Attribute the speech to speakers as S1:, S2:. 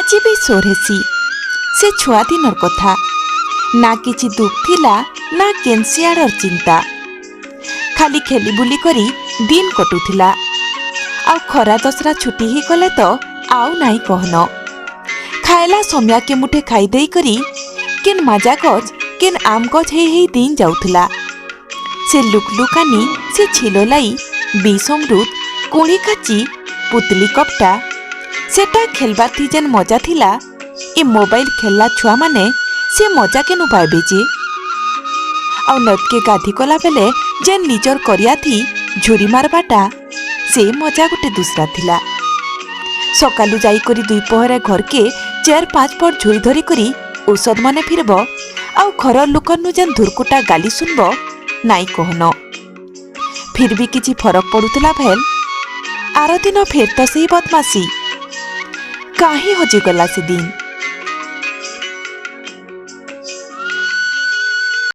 S1: आज भी सोरहेसी से छुआ दिनर कथा ना किछि दुख थिला ना केनसियाडर चिंता खाली खेली बुली करी दिन कटुथिला आ खरा दसरा छुट्टी ही गले तो आउ नाई कहन खाएला समया के मुठे खाई देई करी केन माजा गज केन आम गज हे दिन जाउथिला से लुकलुकानी से छिलोलाई बीसमृत कुणी काची पुतली कपटा सेटा खेलबा थी जेन मजा थिला ए मोबाइल खेलला छुआ माने से मजा केनु पाइबे जे आ नदके गाधी कला बेले जेन निजर करिया थी झुरी मारबाटा से मजा गोटे दूसरा थिला सकालू जाई करी दुई पहरे घर के 4-5 पट झुरी धरी करी औषध माने फिरब आ घर लोकनु जेन धुरकुटा गाली सुनब नाई कहन फिर भी किछि फरक पड़ुतला भेल आर दिन फेर तो सही बदमाशी काहे हजिगला से दिन।